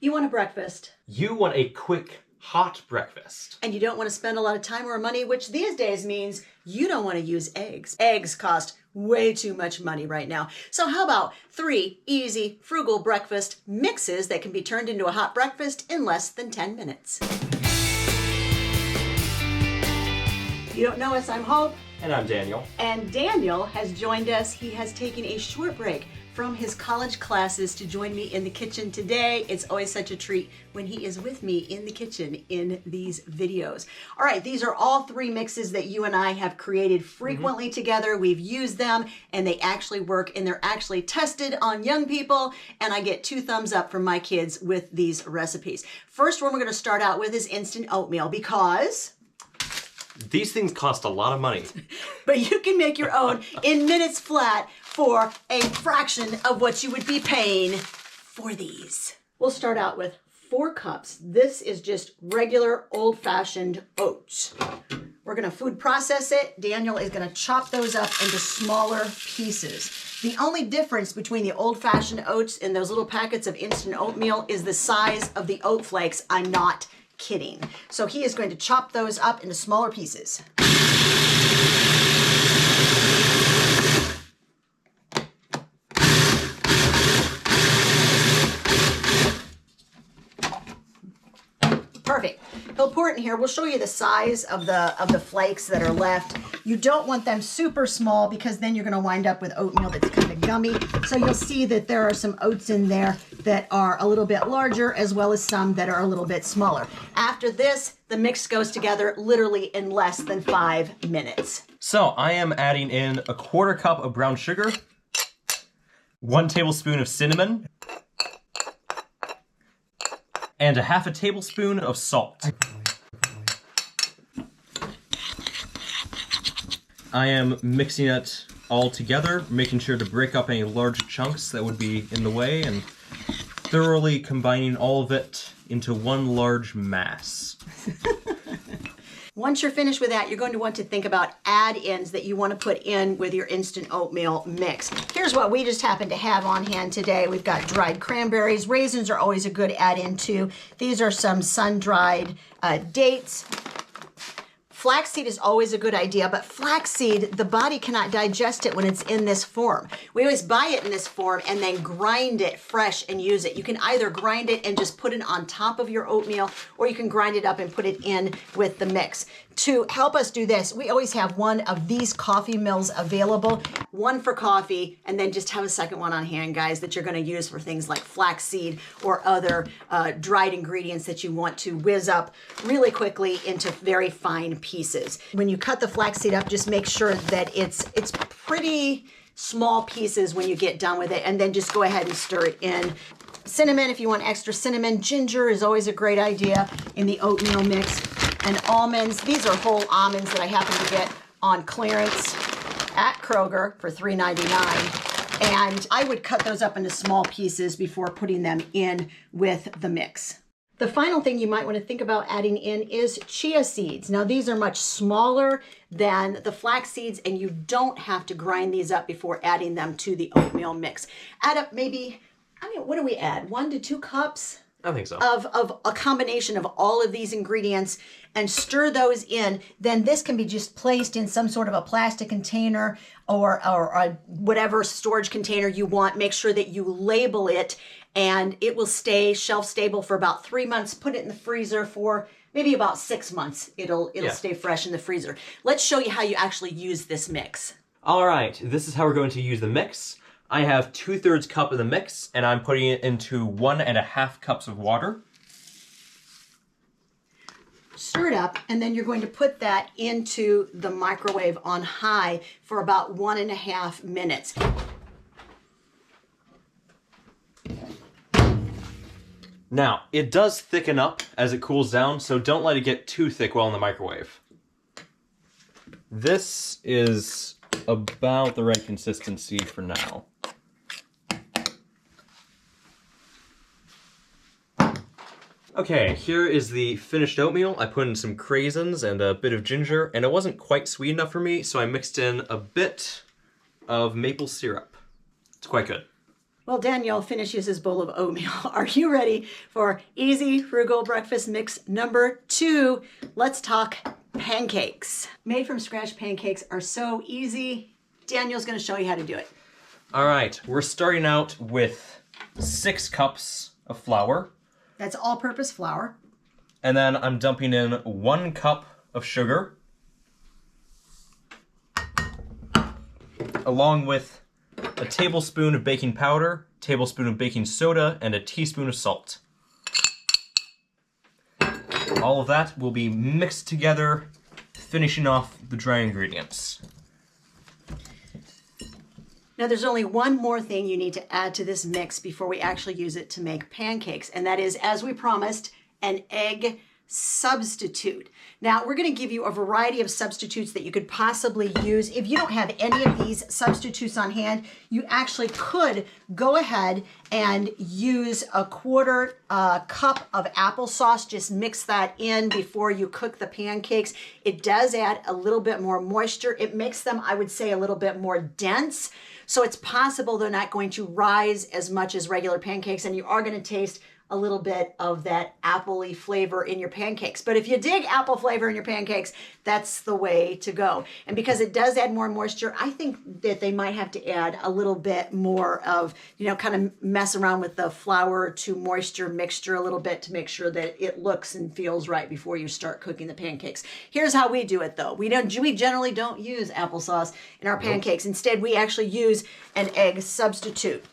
You want a breakfast. You want a quick, hot breakfast. And you don't want to spend a lot of time or money, which these days means you don't want to use eggs. Eggs cost way too much money right now. So how about 3 easy, frugal breakfast mixes that can be turned into a hot breakfast in less than 10 minutes. If you don't know us, I'm Hope. And I'm Daniel. And Daniel has joined us. He has taken a short break from his college classes to join me in the kitchen today. It's always such a treat when he is with me in the kitchen in these videos. All right, these are all 3 mixes that you and I have created frequently together. We've used them and they actually work and they're actually tested on young people, and I get 2 thumbs up from my kids with these recipes. First one we're gonna start out with is instant oatmeal because these things cost a lot of money. but you can make your own in minutes flat for a fraction of what you would be paying for these. We'll start out with 4 cups. This is just regular old-fashioned oats. We're gonna food process it. Daniel is gonna chop those up into smaller pieces. The only difference between the old-fashioned oats and those little packets of instant oatmeal is the size of the oat flakes. I'm not kidding. So he is going to chop those up into smaller pieces. Perfect. He'll pour it in here. We'll show you the size of the flakes that are left. You don't want them super small because then you're going to wind up with oatmeal that's kind of gummy. So you'll see that there are some oats in there that are a little bit larger as well as some that are a little bit smaller. After this, the mix goes together literally in less than 5 minutes. So I am adding in a 1/4 cup of brown sugar, 1 tablespoon of cinnamon, and 1/2 tablespoon of salt. I am mixing it all together, making sure to break up any large chunks that would be in the way, and thoroughly combining all of it into one large mass. Once you're finished with that, you're going to want to think about add-ins that you want to put in with your instant oatmeal mix. Here's what we just happen to have on hand today. We've got dried cranberries. Raisins are always a good add-in too. These are some sun-dried dates. Flaxseed is always a good idea, but flaxseed, the body cannot digest it when it's in this form. We always buy it in this form and then grind it fresh and use it. You can either grind it and just put it on top of your oatmeal, or you can grind it up and put it in with the mix. To help us do this, we always have one of these coffee mills available, one for coffee, and then just have a second one on hand, guys, that you're gonna use for things like flaxseed or other dried ingredients that you want to whiz up really quickly into very fine pieces. When you cut the flaxseed up, just make sure that it's pretty small pieces when you get done with it, and then just go ahead and stir it in. Cinnamon, if you want extra cinnamon. Ginger is always a great idea in the oatmeal mix. And almonds, these are whole almonds that I happen to get on clearance at Kroger for $3.99. And I would cut those up into small pieces before putting them in with the mix. The final thing you might want to think about adding in is chia seeds. Now these are much smaller than the flax seeds, and you don't have to grind these up before adding them to the oatmeal mix. Add up maybe, what do we add? 1 to 2 cups? I think so. Of a combination of all of these ingredients, and stir those in. Then this can be just placed in some sort of a plastic container or whatever storage container you want. Make sure that you label it, and it will stay shelf stable for about 3 months. Put it in the freezer for maybe about 6 months. It'll stay fresh in the freezer. Let's show you how you actually use this mix. All right, this is how we're going to use the mix. I have 2/3 cup of the mix, and I'm putting it into 1.5 cups of water. Stir it up, and then you're going to put that into the microwave on high for about 1.5 minutes. Now, it does thicken up as it cools down, so don't let it get too thick while in the microwave. This is about the right consistency for now. Okay, here is the finished oatmeal. I put in some craisins and a bit of ginger, and it wasn't quite sweet enough for me, so I mixed in a bit of maple syrup. It's quite good. Well, Daniel finishes his bowl of oatmeal. Are you ready for easy frugal breakfast mix number 2? Let's talk pancakes. Made from scratch pancakes are so easy. Daniel's going to show you how to do it. All right, we're starting out with 6 cups of flour. That's all-purpose flour. And then I'm dumping in 1 cup of sugar, along with a tablespoon of baking powder, tablespoon of baking soda, and a teaspoon of salt. All of that will be mixed together, finishing off the dry ingredients. Now there's only one more thing you need to add to this mix before we actually use it to make pancakes, and that is, as we promised, an egg substitute. Now we're going to give you a variety of substitutes that you could possibly use. If you don't have any of these substitutes on hand, you actually could go ahead and use a 1/4 cup of applesauce. Just mix that in before you cook the pancakes. It does add a little bit more moisture. It makes them, I would say, a little bit more dense. So it's possible they're not going to rise as much as regular pancakes, and you are going to taste a little bit of that appley flavor in your pancakes. But if you dig apple flavor in your pancakes, that's the way to go. And because it does add more moisture, I think that they might have to add a little bit more of, kind of mess around with the flour to moisture mixture a little bit to make sure that it looks and feels right before you start cooking the pancakes. Here's how we do it though. We generally don't use applesauce in our pancakes. Instead, we actually use an egg substitute.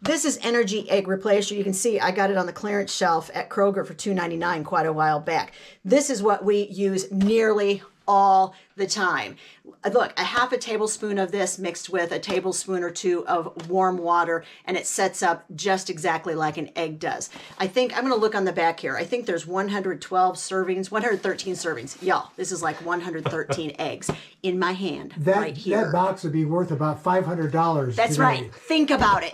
This is Energy Egg Replacer. You can see I got it on the clearance shelf at Kroger for $2.99 quite a while back. This is what we use nearly all the time. Look, a 1/2 tablespoon of this mixed with a tablespoon or 2 of warm water, and it sets up just exactly like an egg does. I think, I'm going to look on the back here. I think there's 112 servings, 113 servings. Y'all, this is like 113 eggs in my hand right here. That box would be worth about $500 That's today. right. Think about it.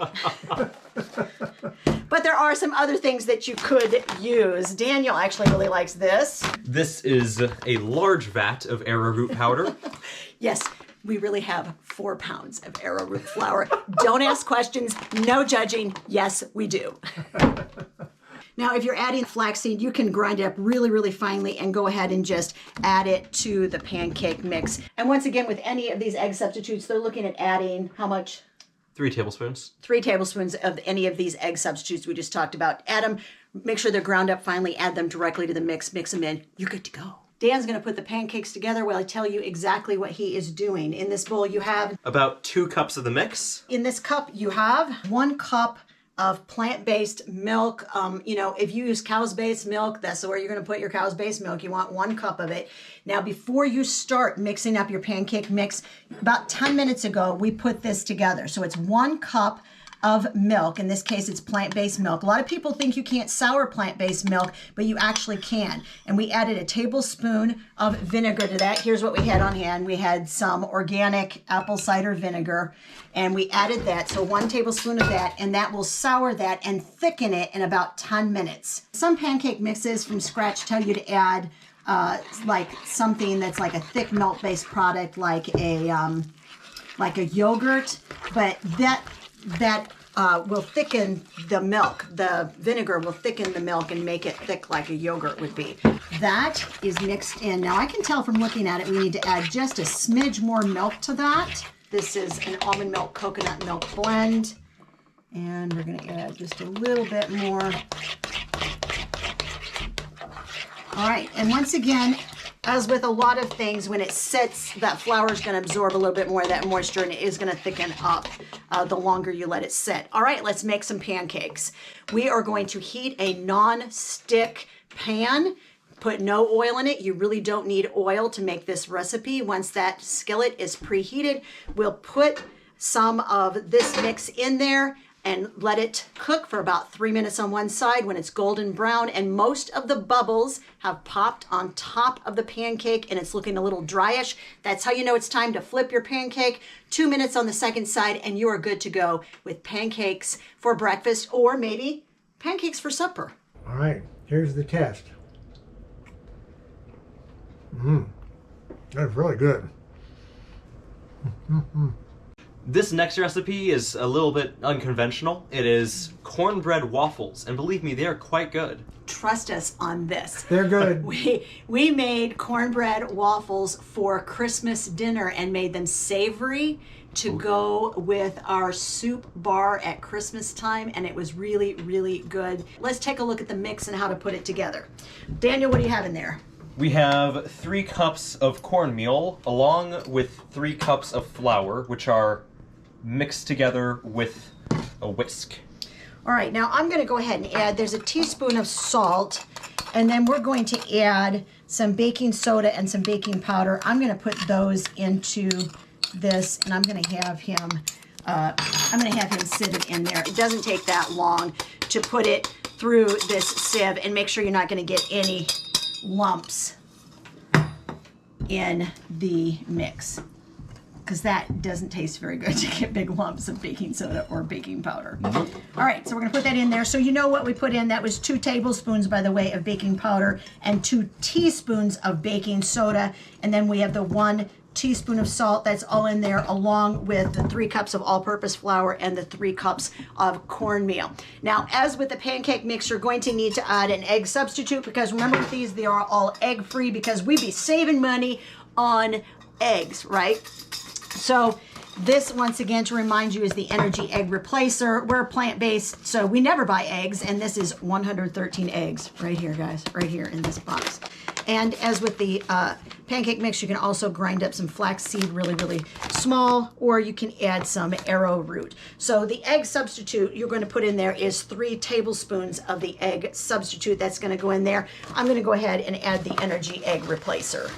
But there are some other things that you could use. Daniel actually really likes this. This is a large vat of arrowroot powder. Yes, we really have 4 pounds of arrowroot flour. Don't ask questions, no judging. Yes, we do. Now, if you're adding flaxseed, you can grind it up really, really finely and go ahead and just add it to the pancake mix. And once again, with any of these egg substitutes, they're looking at adding how much? 3 tablespoons. 3 tablespoons of any of these egg substitutes we just talked about. Add them, make sure they're ground up finely, add them directly to the mix them in. You're good to go. Dan's going to put the pancakes together while I tell you exactly what he is doing. In this bowl, you have about 2 cups of the mix. In this cup, you have 1 cup of plant-based milk. If you use cow's-based milk, that's where you're going to put your cow's-based milk. You want 1 cup of it. Now, before you start mixing up your pancake mix, about 10 minutes ago, we put this together. So it's 1 cup of milk. In this case, it's plant-based milk. A lot of people think you can't sour plant-based milk, but you actually can. And we added a tablespoon of vinegar to that. Here's what we had on hand. We had some organic apple cider vinegar, and we added that. So 1 tablespoon of that, and that will sour that and thicken it in about 10 minutes. Some pancake mixes from scratch tell you to add like something that's like a thick milk-based product, like a yogurt, but that will thicken the milk. The vinegar will thicken the milk and make it thick like a yogurt would be. That is mixed in. Now I can tell from looking at it, we need to add just a smidge more milk to that. This is an almond milk coconut milk blend. And we're gonna add just a little bit more. All right, and once again, as with a lot of things, when it sits, that flour is going to absorb a little bit more of that moisture, and it is going to thicken up the longer you let it sit. All right, let's make some pancakes. We are going to heat a non-stick pan. Put no oil in it. You really don't need oil to make this recipe. Once that skillet is preheated, we'll put some of this mix in there and let it cook for about 3 minutes on one side. When it's golden brown and most of the bubbles have popped on top of the pancake and it's looking a little dryish, that's how you know it's time to flip your pancake. 2 minutes on the second side and you are good to go with pancakes for breakfast or maybe pancakes for supper. All right, here's the test. That's really good. This next recipe is a little bit unconventional. It is cornbread waffles, and believe me, they are quite good. Trust us on this. They're good. We made cornbread waffles for Christmas dinner and made them savory to go with our soup bar at Christmas time, and it was really, really good. Let's take a look at the mix and how to put it together. Daniel, what do you have in there? We have 3 cups of cornmeal along with 3 cups of flour, which are mixed together with a whisk. All right, now I'm gonna go ahead and add, there's a teaspoon of salt, and then we're going to add some baking soda and some baking powder. I'm gonna put those into this, and I'm gonna have him sieve it in there. It doesn't take that long to put it through this sieve, and make sure you're not gonna get any lumps in the mix, because that doesn't taste very good to get big lumps of baking soda or baking powder. All right, so we're gonna put that in there. So you know what we put in. That was 2 tablespoons, by the way, of baking powder and 2 teaspoons of baking soda. And then we have the 1 teaspoon of salt. That's all in there, along with the 3 cups of all-purpose flour and the 3 cups of cornmeal. Now, as with the pancake mix, you're going to need to add an egg substitute, because remember with these, they are all egg-free, because we be saving money on eggs, right? So this, once again, to remind you, is the Energy Egg Replacer. We're plant-based, so we never buy eggs, and this is 113 eggs right here, guys, right here in this box. And as with the pancake mix, you can also grind up some flaxseed really, really small, or you can add some arrowroot. So the egg substitute you're going to put in there is 3 tablespoons of the egg substitute. That's going to go in there. I'm going to go ahead and add the Energy Egg Replacer.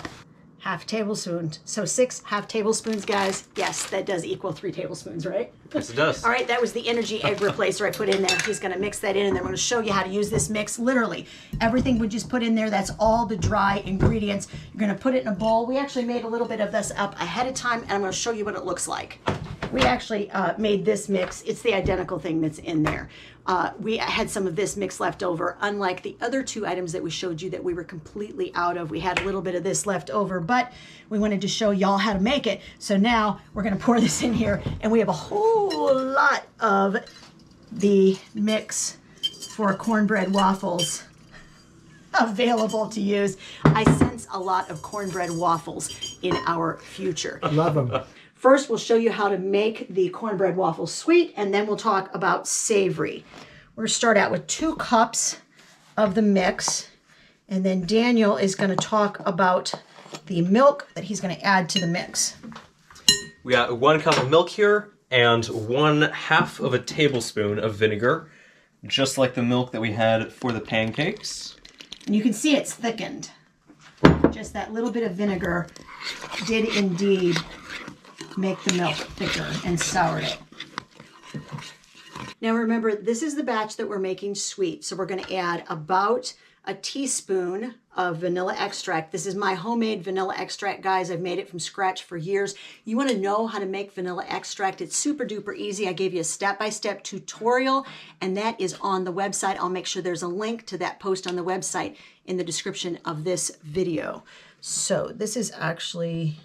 Half tablespoon. So 6 half tablespoons, guys. Yes, that does equal 3 tablespoons, right? Yes, it does. All right, that was the Energy Egg Replacer I put in there. He's gonna mix that in, and then I'm gonna show you how to use this mix. Literally, everything we just put in there, that's all the dry ingredients. You're gonna put it in a bowl. We actually made a little bit of this up ahead of time, and I'm gonna show you what it looks like. We actually made this mix. It's the identical thing that's in there. We had some of this mix left over, unlike the other 2 items that we showed you that we were completely out of. We had a little bit of this left over, but we wanted to show y'all how to make it. So now we're gonna pour this in here, and we have a whole lot of the mix for cornbread waffles available to use. I sense a lot of cornbread waffles in our future. Love them. First, we'll show you how to make the cornbread waffles sweet, and then we'll talk about savory. We're gonna start out with 2 cups of the mix, and then Daniel is gonna talk about the milk that he's gonna add to the mix. We got 1 cup of milk here, and 1/2 of a tablespoon of vinegar, just like the milk that we had for the pancakes. And you can see it's thickened. Just that little bit of vinegar did indeed make the milk thicker and soured it. Now remember, this is the batch that we're making sweet, so we're going to add about a teaspoon of vanilla extract. This is my homemade vanilla extract, guys. I've made it from scratch for years. You want to know how to make vanilla extract? It's super duper easy. I gave you a step-by-step tutorial, and that is on the website. I'll make sure there's a link to that post on the website in the description of this video. So this is actually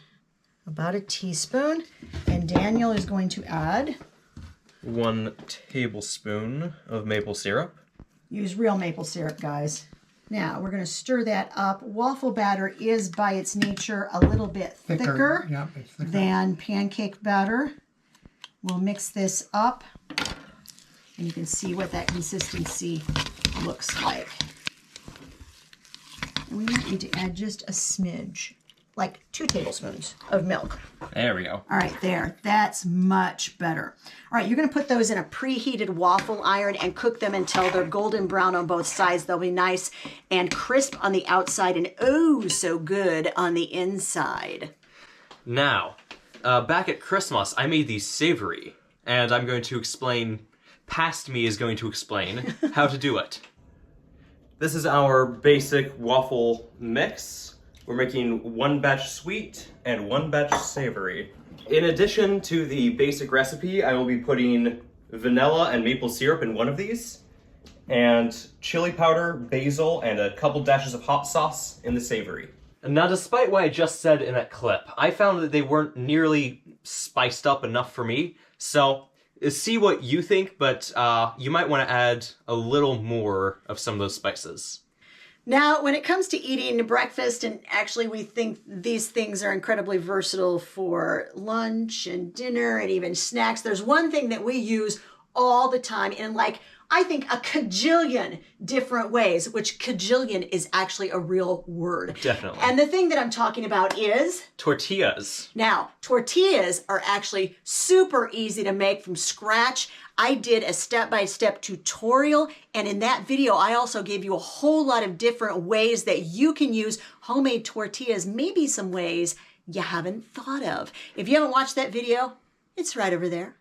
about a teaspoon, and Daniel is going to add 1 tablespoon of maple syrup. Use real maple syrup, guys. Now we're going to stir that up. Waffle batter is by its nature a little bit thicker, Yeah, it's thicker than pancake batter. We'll mix this up, and you can see what that consistency looks like. And we might need to add just a smidge, like 2 tablespoons of milk. There we go. All right, there. That's much better. All right, you're going to put those in a preheated waffle iron and cook them until they're golden brown on both sides. They'll be nice and crisp on the outside and oh so good on the inside. Now, back at Christmas, I made these savory, and I'm going to explain, past me is going to explain how to do it. This is our basic waffle mix. We're making 1 batch sweet and 1 batch savory. In addition to the basic recipe, I will be putting vanilla and maple syrup in one of these, and chili powder, basil, and a couple dashes of hot sauce in the savory. Now, despite what I just said in that clip, I found that they weren't nearly spiced up enough for me. So, see what you think, but you might want to add a little more of some of those spices. Now, when it comes to eating breakfast, and actually we think these things are incredibly versatile for lunch and dinner and even snacks, there's one thing that we use all the time in I think a cajillion different ways, which cajillion is actually a real word. Definitely. And the thing that I'm talking about is? Tortillas. Now, tortillas are actually super easy to make from scratch. I did a step-by-step tutorial, and in that video, I also gave you a whole lot of different ways that you can use homemade tortillas, maybe some ways you haven't thought of. If you haven't watched that video, it's right over there.